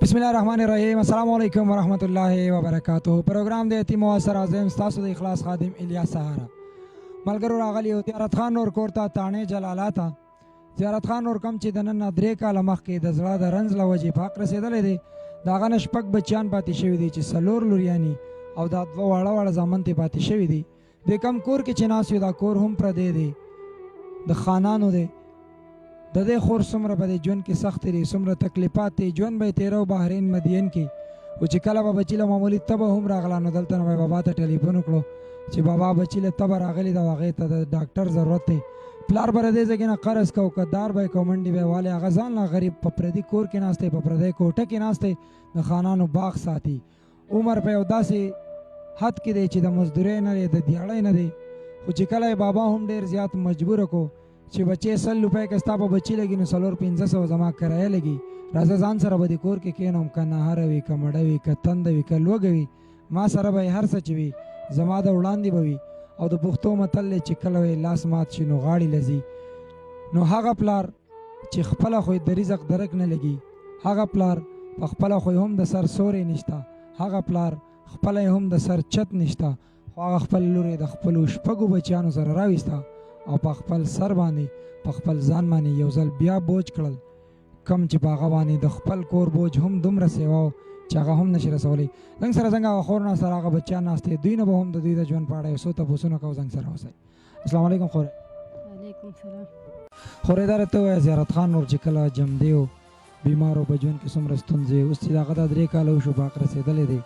बिस्मिल्लाहिर्रहमानिर्रहीम अस्सलाम वालेकुम वरहमतुल्लाहि वबरकातुहू। प्रोग्राम दे यतीम मुअस्सर आज़म स्तासु द इखलास खादिम इलियास सहारा मलगरू रागली हो ज़ियारत खान नور कोरता ताणे जलालाता ज़ियारत खान नور कम چې د نن درې کاله مخکې د زړه د رنځ له وجې په حق رسېدلی دی. د هغه نه شپږ بچیان پاتې شوي دي چې څلور لوریانې او دا دوه واړه واړه زامن ترې پاتې شوي دي. د کم کور کې چې ناست یو دا کور هم پردی دی، د خانانو دی. د دې خور څومره به د ژوند کې سختې دي، څومره تکلیفات دی، ژوند به یې تېره و بحرین مدین کې. خو چې کله به بچي له معمولي تبه هم راغله نو دلته نه به بابا ته ټلیفون وکړو چې بابا بچي له تبه راغلې ده او هغې ته د ډاکټر ضرورت دی. پلار به د دې ځای کې نه قرض کو کدار به یې کو منډې به یې والې، هغه ځان لا غریب په پردي کور کې ناست دی، په پردی کوټه کې ناست دی، د خانانو باغ ساتي. عمر په یو داسې حد کې دی چې د مزدورۍ نه دی، د دیاړۍ نه دی. خو چې کله یې بابا هم ډېر زیات مجبوره کو چې بچې 100 روپۍ که ستا په بچي لګي نو 400-500 زما کرایه لګي، راځه ځان سره به دې کور کې کښېنوم، که نهاره وي که مړه وي که تنده وي که لوږه وي، ما سره به یې هر څه چې وي زما د وړاندې به وي. او د پښتو متل دی چې کله یې لاس مات شي نو غاړې لځي. نو هغه پلار چې خپله خو یې د رزق درک نه لګي، هغه پلار په خپله خو یې هم د سر سوری نشته، هغه پلار خپله یې هم د سر چت نشته، خو هغه خپل لور یې د خپلو شپږو بچیانو سره راویسته او په خپل سر باندې په خپل ځان باندې یو ځل بیا بوج کړل، کم چې په هغه باندې د خپل کور بوج هم دومره سیوا و چې هغه هم نشي رسولی. زنګ سره زنګ هغه خور ناست، هغه بچیان ناست دي، دوی نه به هم د دوی د ژوند په اړه یو څو تپوسونه کوو. زنګ سره اوسئ. السلام علیکم خورې. وعلیکم سلام. خورې دا راته ووایه زیارت خان نور چې کله جمدی و بیمار و په ژوند کې څومره ستونزې، اوس چې د هغه دا 3 کاله وشو په حق رسېدلی دی،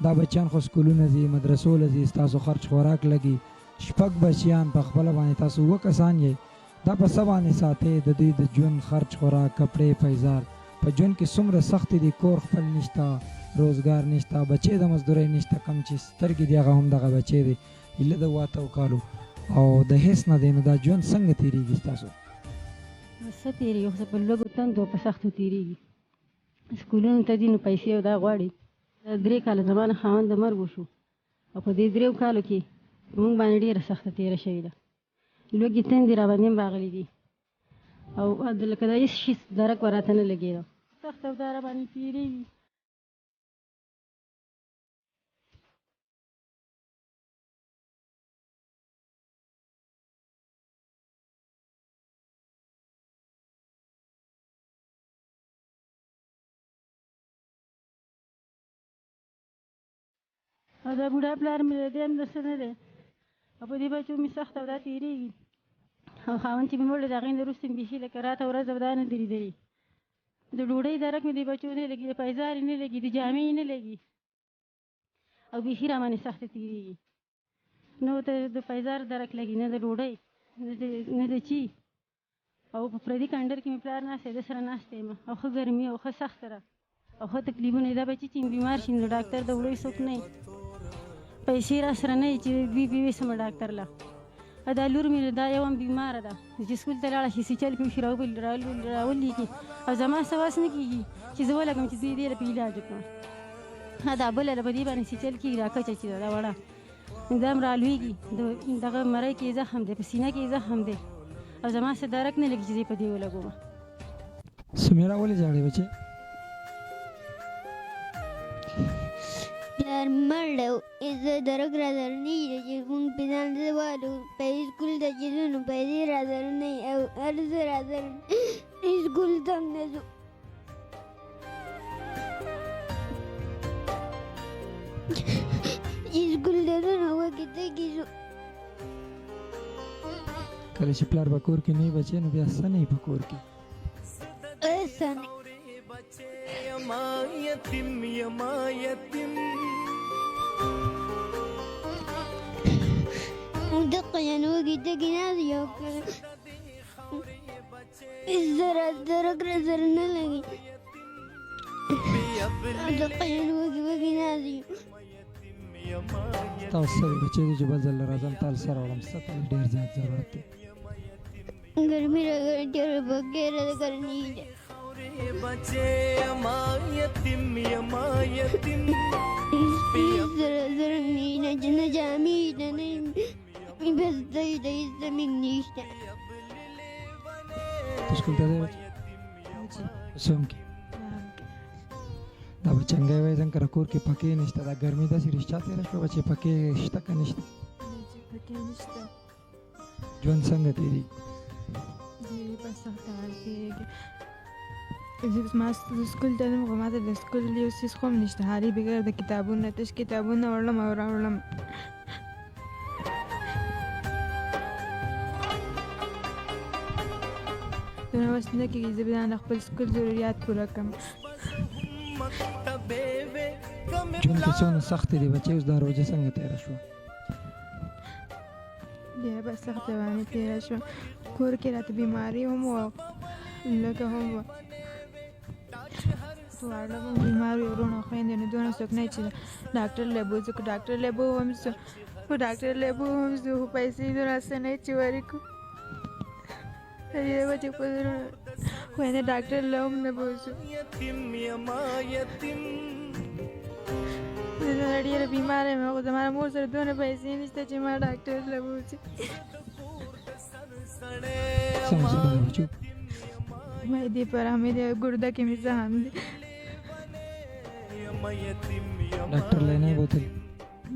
دا بچیان خو سکولونه ځي، مدرسو له ځي، ستاسو خرچ خوراک لګي، شپږ بچیان په خپله باندې تاسو 2 کسان یې، دا په څه باندې ساتئ؟ د دوی د ژوند خرچ خوراک کپړې پیزار په ژوند کې څومره سختې دي، کور خپل نشته، روزګار نشته، بچې د مزدورۍ نشته، کم چې سترګې دي هغه هم دغه بچې دی ایله د 8 کالو او د هېڅ نه دی. نو دا ژوند څنګه تېرېږي ستاسو؟ څه تېرېږي، خو په لږو تندو په سختو تېرېږي. سکولونو ته ځي نو پیسې او دا غواړي. 3 کاله زما نه خاوند د مرګ وشو او په دې 3 کالو کې موږ باندې ډېره سخته تېره شوې ده. لوږې تندې را باندې هم راغلي دي او لکه د هېڅ شي درک به راته نه لګېده، سخته او دا را باندې تېرېږي. او دا بوډا پلار مې د دې اندر څه نه دی او په دې بچو مې سخته او دا تېرېږي. او خاوند چې مې مړ دی د هغې نه وروسته مې بیخي لکه راته ورځ او دا نه دي لیدلي. د ډوډۍ درک مې د بچو نه لګي، د پیزار یې نه لګي، د جامې یې نه لګي او بیخي را باندې سخته تېرېږي. نو د پیزار درک لګي، نه د ډوډۍ نه د چی. او په پردي کنډر کې مې پلار ناست دی، د سره ناست یم او ښه ګرمي او ښه سخته ده او ښه تکلیفونه. دا بچي چې بیمار شي نو ډاکټر د وړو څوک نه وي، پیسې را سره نه وي چې بیوسمه ډاکټر له. دا لور مې دا یو هم بیماره ده چې سکول ته لاړه شي سیچل پې وشي راولېږي او زما څه وس نه کېږي چې زه ولګم چې دوی دې له په علاج وکړم. دا بله له په دې باندې سیچل کېږي، دا کچه چې ده دا وړه دا هم رالوېږي، دغه مرۍ کې زخم دی، په سینه کې زخم دی او زما څه درک نه لګي چې زه په دې ولګوم. سمیرا ولې ژاړې بچې؟ پلار مړ دی، زه درک را سره نه وي چې مونږ پې ځان زه والو سکول ته چې ځو نو پیسې را سره نه وي او هر څه را سره سکول ته هم نه ځو. چې سکول ته ځو نو وږې تږي ځو. کله چې پلار په کور کې نه وي بچې نو بیا څه نه وي په کور کې؟ څه نه دقه یعنې وږې تږي ناست یو زه درک را سره نه لګي دقه یعنې وږې ناست یم. تاسو څه دی بچې دی چې بل ځل راځم تال سره وړم، څه ته ډېر زیات ضرورت دی؟ ګرمي را ډېره بګېره ده ګرمي ده. زره مینه نه جامې ده نه بس دی د هېڅ زمین نشته. ته سکول ته ځې بچې؟ څوم کې؟ دا به چنګی وایي ځکه کره کور کې پکې نشته دا ګرمي داسې رښتیا تېره شوه چې پکې شته که نشته چې پکې نشته ژوند څنګه تېرېږي ډېرې په سخته حال تېرېږي ما سکول ته ځم خو ما ته د سکول یو څیز خو هم نشته خالي بغیر د کتابونه تش کتابونه وړم او راوړم دونه وس نه کېږي زه به ځان د خپل سکول ضروریات پوره کړم ژوند کې څونه سختې دي بچې اوس دا روژه څنګه تېره شوه بیا به سخته باندې تېره شوه کور کې راته بیماري هم وه لکه هم وه واړه هم بیمار وي وروڼه خویندې نو دونه څوک نه چې ډاکټر له بوځو که ډاکټر له بو هم ځو خو ډاکټر له بو هم ځو خو پیسې نو راسه نه چې ورکړو دې وجې په خویندې ډاکټر له هم نه بوځو زه ډېره بیماره یم خو زما مور سره دونه پیسې نشته چې ما ډاکټر له بوځي څه مسله ده بچو معدې پر مې د ګرده کې مې زخم دی ډاکټر لی نه یې بوتلې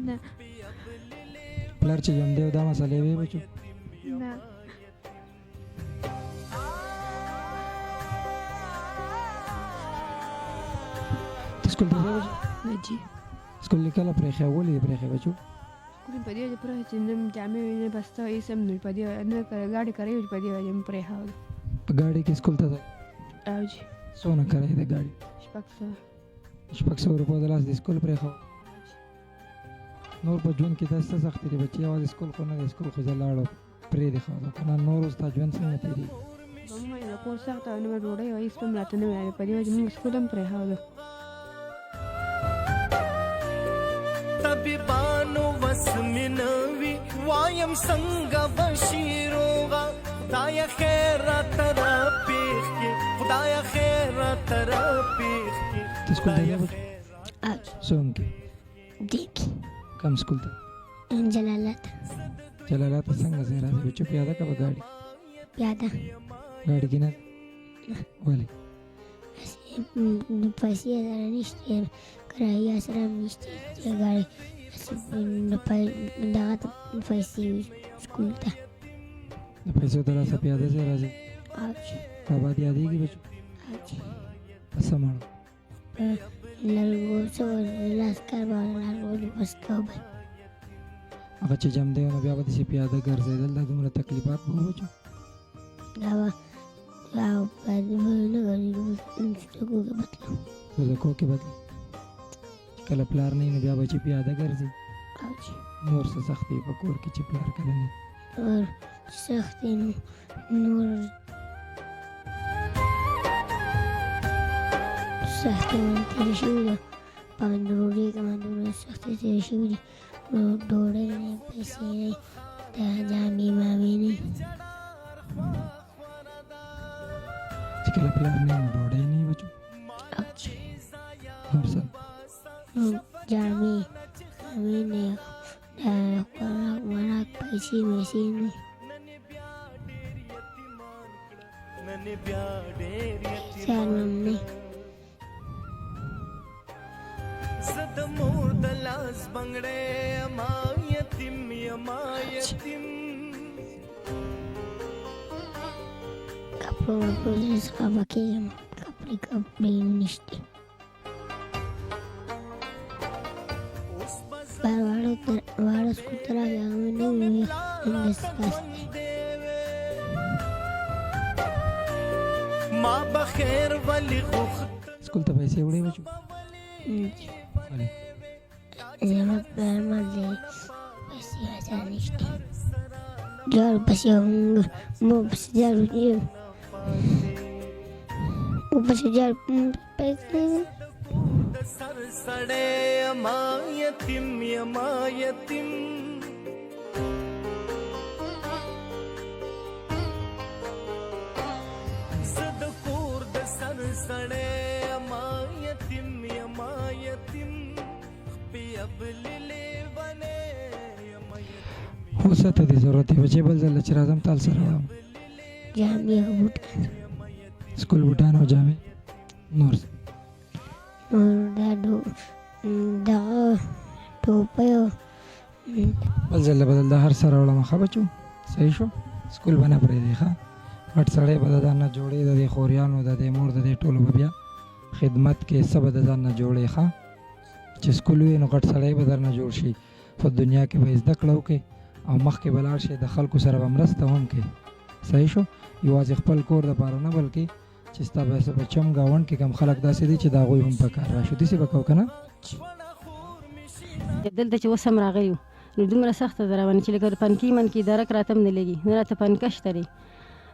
نه پلار چې ژوندی و دا مسلې وې بچو نه ته سکول ته ځې بچو نه جی سکول یې کله پرېښی ولې یې پرېښی بچو سکول په دې وجه پرېښی چې نه جامې نه بسته هېڅ هم نه په دې نه ګاډي کرایه وي په دې وجه مې پرېښود په ګاډي کې سکول ته ځئ او جی څونه کرایه د ګاډي 600 روپیو د لاس د سکول پرېښود نور په ژوند کې داسې څه سختې دي بچې یوازې سکول خو نه دی سکول خو زه لاړم پرېږدې ښه که نه نور اوس ستا ژوند څنګه تېرېږي زموږ د کور سخته او نه به ډوډۍ او هېڅ هم راته نه ویل په دې وجه موږ سکول هم پرېښودو طبيبانو وس منوي وایم څنګه بشیروغا خدای خیر تر پیخ کې خدای خیر تر پیخ کې ته سکول ته ځې بچو څوم کې دیکی کم سکول ته جلالت جلالات ته څنګه ځې راځې بچو پیاده که به ګاډي پیاده ګاډي کې نه ولې پیسې سره نشته کرایه سره هم نشته چې ګاډي دغه ته پیسې وي سکول ته د پیسو د لاسه پیاده ځې راځې او چې بابا دې یادېږي بچو او چې په څه مړو په لرګو څه لاس کار به لرګو د بس کوبل هغه چې جمدی و نو بیا به داسې پیاده ګرځېدل دا دومره تکلیفات به وبچو دا به او پیاده به نه ګرځېدو سترګو کې بتلو وزکو کې بدل کله پلار نه وي نو بیا به چې پیاده ګرځي او چې نور څه سختې په کور کې چې پلار کله نه وي نور سختې نور سختې باندې تېرې شوي ده باندې ډوډۍ که باندې دومره سختې تېرې شوي دي نو ډوډۍ نه پیسې نه د جامې مامې نه چې کله پلار نه وي نو ډوډۍ نه وي بچو او چې نور څه نو جامې مامې نه خوراک وراک پیسې ویسې نه نن بیا ډېر سیال هم نه زد مور د لاس بنگړې ما یتیم یما یتیم کپړو وپړو څخه به کېږم کپړې نشته بار واړه سکول ته راغی هغه مې نه وي همداسې پاس دی ما بخیر ولی خوخ سکول ته پیسې وړې بچو ولې زما پلار ما دی پیسې هزار نشته جارو پسې مو پسې جارو مو پسې جارو پیسې سر سړې ما یتیم یما یتیم زد کور د سر سړې ما یتیم یما یتیم پیابللې ونه یما یتیم خو څه ته دې ضرورت دی بچې بل ځل چې راځم تال سره وړم جامې او بوټان سکول بوټان او جامې نور څه؟ دا دغه ټوپۍ بل ځل بدل د هر سره وړم ښه بچو صحیح شو سکول به نه پرېږدي ښه غټ سړی به د ځان نه جوړې د دې خوریانو د دې مور د دې ټولو به بیا خدمت کې څه به د ځان نه جوړې ښه چې سکول وي نو غټ سړی به در نه جوړ شي په دنیا کې به زده کړه وکړې او مخکې به لاړ شي د خلکو سره به مرسته هم کوې صحیح شو یوازې خپل کور دپاره نه بلکې چې ستا به څه په چم ګاونډ کې کم خلک داسې دي چې د هغوی هم په کار راشو داسې به کوو که نه دلته چې اوس هم راغلي وو نو دومره سخته ده راباندې چې لکه پنکې منکې درک راته هم نه لګي نه راته پنکه شته دی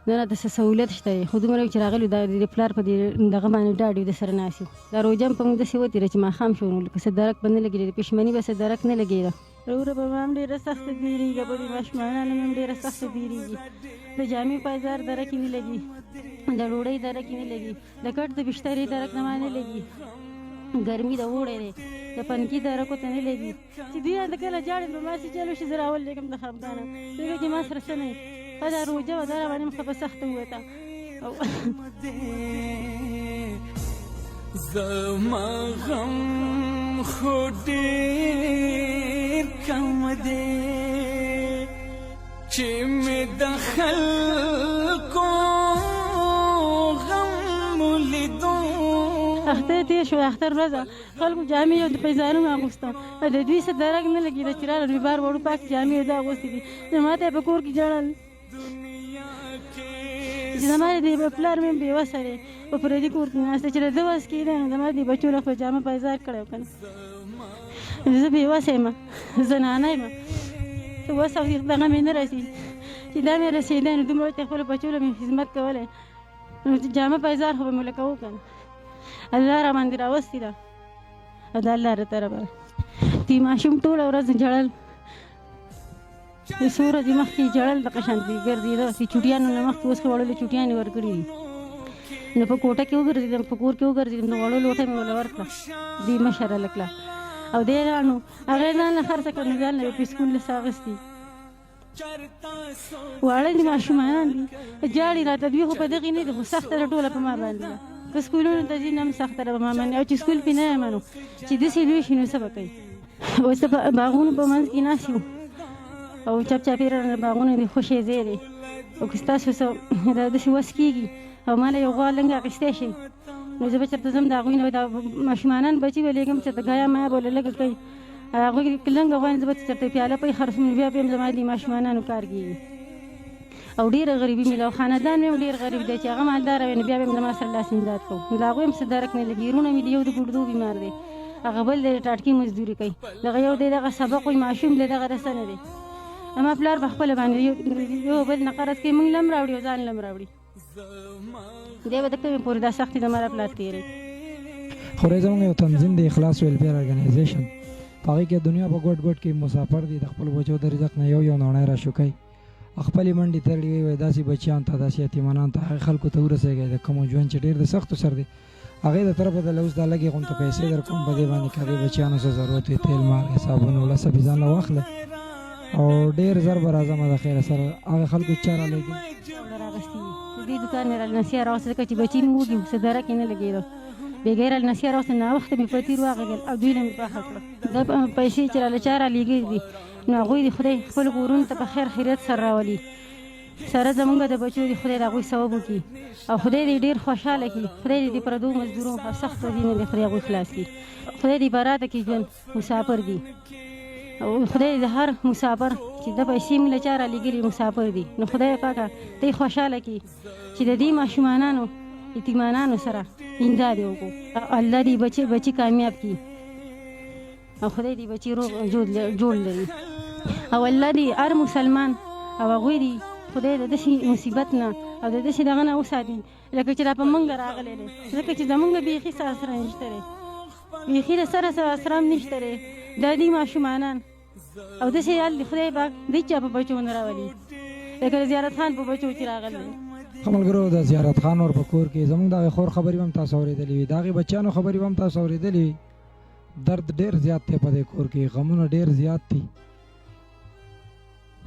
نه راته څه سهولت شته دی خو دومره چې راغلي د پلار په دې دغه باندې ډاډ د سره ناست یو دا روژه هم په موږ داسې وتېره چې ماښام شو نو لکه څه درک به نه لګېده د پښمني به څه درک نه لګېده وروره به ما هم ډېره سخته تېرېږي په دې ماشومانانو مې هم ډېره سخته تېرېږي د جامې پایزار درک یې نه لګي د ډوډۍ درک یې نه لګي د کټ د بشترې درک نه ما نه لګي ګرمي د اوړی دی د پنکي درکو ته نه لګي چې دوی د کله جاړې به ما سي چلو شي زه راولېږم د خفګانه ځکه چې ما سره څه نه وي ښه دا روژه وه دا راباندې مخه په سخته ووته زما غم خو ډېر کم دی چې مې د خلکو غم ولیدو اختر تېر شو اختر ورځه خلکو جامې او د پیزارونو اغوسته د دوی څه درک نه لګېده چې راله دوی بار وړو پاک جامې دا اغوستې دي نو ما ته یې په کور کې ژړل چې زما د پلار مې بېوسه دی په پردي کور کې ناسته چې د ده وس کېده نو زما د بچو له خپل جامه پیزار کړی و که نه زه بېوسه یم زنانه یم وس او دغه مې نه رسېږي چې دا مې رسېدی نو دومره چې خپلو بچو له مې خدمت کولی نو جامه پیزار خو به مې لکه وکړه الله را باندې راوستې ده او د الله له طرفه دوی ماشوم ټوله ورځ ژړل څو ورځې مخکې ژړل دغه شانتې ګرځېده چې چوټیانو نه مخکې اوس وړلې چوټیانې ورکړي دي نو په کوټه کې وګرځېدم په کور کې وګرځېدم د وړو لوټه مې ورله ورکړه دې مشره لکله او دی راڼو هغې ځان نه خرڅه کړه نو ځان نه په سکول لسه اخېستي واړه دي ماشومانان دي جاړي راته دوی خو په دغې نه دي خو سخته ده ټوله په ما باندې ده که سکولونو ته ځي نه هم سخته ده په ما باندې او چې سکول پې نه یم نو چې داسې لوی شي نو څه به کوي اوس د باغونو په منځ کې ناست یو او چپ چاپېره باغونه دي خوشې ځای دی او که ستاسو څه داسې وس کېږي او ما له یو غوا لنګ اخیستی شي نو زه به چېرته ځم د هغوی نه دا ماشومانان بچي به لېږم چې د ګایا مایا به له لږه کوي هغوی لنګه غواړم زه به چېرته پیاله پی خرڅوم نو بیا به هم زما دې ماشومانانو کار کېږي او ډېره غریبي مې له خاندان مې هم ډېر غریب دی چې هغه مالداره وي نو بیا به هم زما سره لاس امداد کوو نو د هغوی هم څه درک نه لګي وروڼه مې د یو د ګوډدو بیمار دی هغه بل دی ټاټکي مزدوري کوي دغه یو دی دغه سبق وایي ماشوم دی دغه رسه نه دی اما پلار په خپله باندې یو بل نه قرض کوي موږ له هم راوړي او ځان له هم راوړي دی به د کومې پورې دا سختي د مره پلار تېروي خورې زموږ یو تنظیم دی اخلاص ویلفیر ارګنایزیشن په هغې کې دنیا په ګوټ ګوټ کې مسافر دي د خپلو بچو د رزق نه یو نوڼی راشو کوي خپلې منډې تړلې وي داسې بچیان ته داسې یتیمانان ته هغې خلکو ته ورسېږئ د کومو ژوند چې ډېر د سختو سر دی هغې د طرفه د اوس دا لږې غونته پیسې در کوم په دې باندې که هغې بچیانو څه ضرورت وي تیل مالګې صابون وړه څه ځان له واخله او ډېر زر به راځمه د خیره سره هغه خلکو چا رالیږي راغستې وي د دې دوکان مې رالنسیا راوسته ځکه چې بچي مې وږي څه درک یې نه لګېده بېګۍ رالنسیا راوسته ناوخته مې په تیر واغېږل او دوی له مې پاخه کړه دا پیسې چې راله چا رالیږلي دي نو هغوی د خدای خپلو کورونو ته په خیر خیریت سره راولي سره زمونږ د بچو د خدای د هغوی ثواب وکړي او خدای دې ډېر خوشحاله کړي خدای دې د پردو مزدورو او سختو دي نه دې خدای هغوی خلاص کړي خدای دې براته کې ژوند مسافر دي او خدای د هر مسافر چې د پیسې مې له چا رالیږلي مسافر دي نو خدای پاکه ته یې خوشحاله کړي چې د دې ماشومانانو یتیمانانو سره امداد یې وکړو الله دې بچي کامیاب کړي او خدای دې بچي روغ جوړ لري او الله دې هر مسلمان او هغوی دې خدای د داسې مصیبت نه او د داسې دغه نه وساتي لکه چې دا په موږ راغلی دی ځکه چې زموږ بیخي څه اسره نشته دی بیخي د سره څه اسره هم نشته دی دا دي ماشومانان او داسې حال د خدای پاک د چا په بچو نه راولي لکه د زیارت خان په بچو چې راغلی دی ښه ملګرو د زیارت خان ور په کور کې زموږ د هغې خور خبرې به هم تاسو اورېدلې وي د هغې بچیانو خبرې به هم تاسو اورېدلې وي درد ډېر زیات دی په دې کور کې غمونه ډېر زیات دي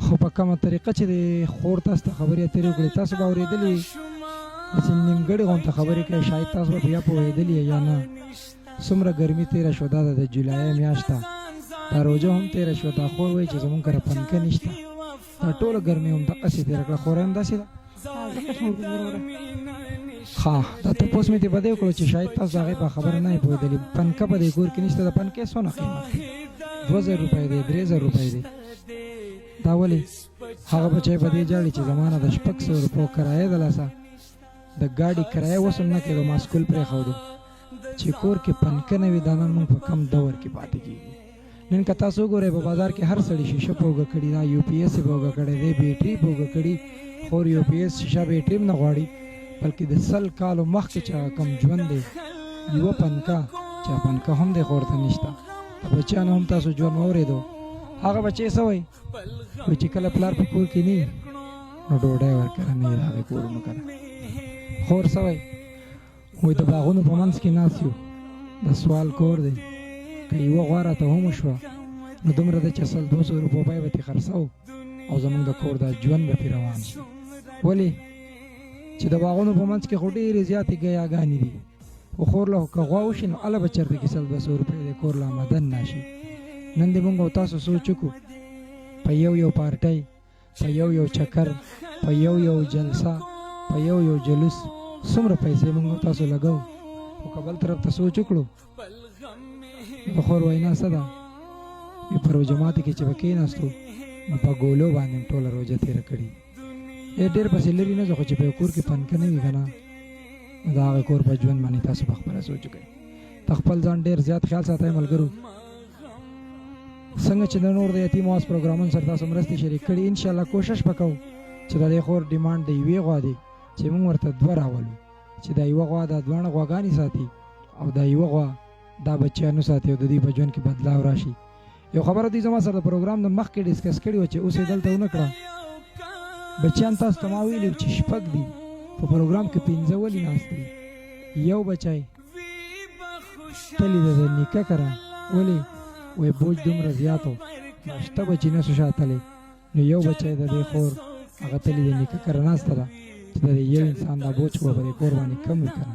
خو په کومه طریقه چې د خور تاسو ته خبرې اترې وکړې تاسو به اورېدلې وي داسې نیمګړې غونته خبرې کوي شاید تاسو به بیا پوهېدلي یا نه څومره ګرمي تېره شوه دا د جولای میاشت ده دا روژه هم تېره شوه دا خور وایي چې زمونږ کره پنکه نشته دا ټوله ګرمي هم دقسې تېره کړه خورۍ هم داسې ده ښه دا تپوس مې دې په دې وکړو چې شاید تاسو د هغې په خبره نه یې پوهېدلي پنکه په دې کور کې نشته د پنکې څونه قیمت دی 2000 روپۍ دی 3000 روپۍ دی دا ولې هغه بچی په دې جاړي چې زما نه د 600 روپو کرایه د لاسه د ګاډي کرایه وس هم نه کېدو ما سکول پرېښودو چې کور کې پنکه نه وي دا نن موږ په کم دور کې پاتې کېږو نن که تاسو وګورئ په بازار کې هر سړي شیشه په اوږه کړي دا یو پي ایس یې په اوږه کړی دی بیټري په اوږه کړي خور یو پي ایس شیشه بیټري هم نه غواړي بلکې د 100 کالو مخکې چې هغه کم ژوند دی یوه پنکه چې پنکه هم دی خور ته نشته د بچیانو هم تاسو ژوند واورېدو هغه بچی څه وایي وایي چې کله پلار په کور کې نه نو ډوډۍ ورکره نه وي د هغې کورونو که خور څه وایي وایي د باغونو په منځ کې ناست یو د سوال کور دی که یوه غوا راته هم وشوه نو دومره ده چې 100-200 روپو به یې خرڅوو او زموږ د کور دا ژوند به پرې روان شي ولې چې د باغونو په منځ کې خو ډېرې زیاتې ګیاګانې دي خو خور له که غوا وشي نو هله به چېرته کې 100-200 روپۍ د کور له آمدن نشي نن دې مونږ او تاسو سوچ وکړو په یو پارټۍ په یو چکر په یو جلسه په یو جلوس څومره پیسې مونږ او تاسو لګوو خو که بل طرف ته سوچ وکړو د خور وینا څه ده وي په روژه ماتي کې چې به کېناستو نو په ګولو باندې ټوله روژه تېره کړې ډېر پسې لرې نه ځو خو چې په یو کور کې پنکه نه وي که نه نو د هغې کور په ژوند باندې تاسو په خپله سوچ وکړئ د خپل ځان ډېر زیات خیال ساتئ ملګرو څنګه چې د نور د یتیم آواز پروګرامونو سره تاسو مرستې شریک کړي انشاءالله کوشش به کوو چې د دې خور ډیمانډ د یوې غوا دی چې موږ ورته 2 راولو چې دا یوه غوا دا دواړه غواګانې ساتي او دا یوه غوا دا بچیانو ساتي او د دوی په ژوند کې بدلاو راشي یو خبره دوی زما سره د پروګرام د مخکې ډسکس کړې وه چې اوس یې دلته ونه کړه بچیان تاسو ته ما ویلي چې 6 دي په پروګرام کې 15 ولې ناست دي یو بچی تللی ده د نیکه کره ولې وایي بوج دومره زیات و شته بچي نه سو شاتلی نو یو بچی د دې خور هغه تللی د نیکه کره ناسته ده چې د یو انسان دا بوج خو به په دې کور باندې کم وي که نه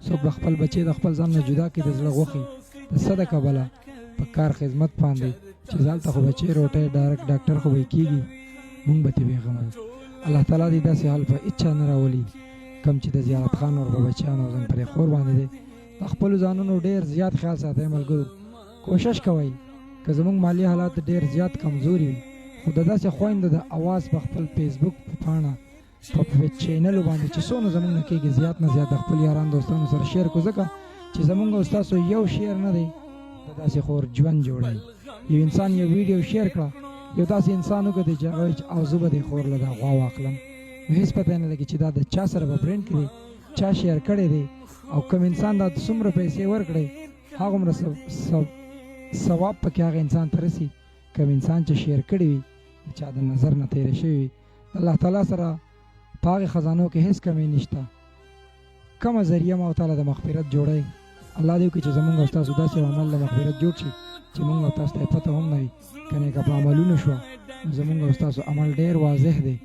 څوک به خپل بچی د خپل ځان نه جدا کړي د زړه غوښې د څه د کبله په کار خدمت باندې چې ځالته خو بچی روټۍ ډایرکټ ډاکټر خو به یې کېږي مونږ به ترې بېغمه یو الله تعالی دې داسې حال په هېڅ چا نه راولي کم چې د زیارت خان ور په بچیانو زم پرې خور باندې دی د خپلو ځانونو ډېر زیات خیال ساتئ ملګرو کوشش کوئ که زموږ مالي حالات ډېر زیات کمزوري وي خو د داسې خویندو د اواز په خپل فیسبوک پاڼه په چینلو باندې چې څونه زموږ نه کېږي زیات نه زیات د خپل یاران دوستانو سره شیر کړو ځکه چې زموږ او ستاسو یو شیر نه دی د داسې خور ژوند جوړوي یو انسان یو ویډیو شیر کړه یو داسې انسان وکړي چې هغه وایي چې او زه به دې خور له دا غوا واخلم نو هېڅ پته نه لګي چې دا د چا سره به پرنټ کړي چا شیر کړی دی او کوم انسان دا څومره پیسې ورکړی هغومره ثواب پکې هغه انسان ته رسي کوم انسان چې شیر کړی وي د چا د نظر نه تېره شوي وي الله تعالی سره په هغې خزانو کې هېڅ کمی نشته کومه ذریعه مو تعالی د مغفرت جوړی الله دې وکړي چې زمونږ او ستاسو داسې عمل د مغفرت جوړ شي چې مونږ او تاسو ته یې پته هم نه وي که نیکه په عملونو شوه نو زمونږ او ستاسو عمل ډېر واضح دی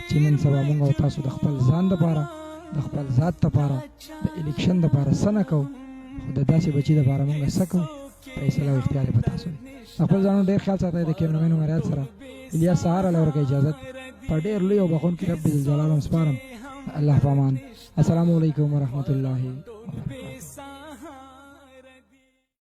چې نن سبا مونږ او تاسو د خپل ځان دپاره د خپل ذات دپاره د الیکشن دپاره څه نه کوو خو د داسې بچي دپاره مونږ څه کوو فیصله او اختیار یې په تاسو دی د خپل ځانونو ډېر خیال ساتئ د کیمرمین عمریات سره الیاس سهار الله ورکړه اجازت په ډېر لوی او بخونکي رب ذوالجلال هم سپارم الله په امان السلام علیکم ورحمة الله وبرکاته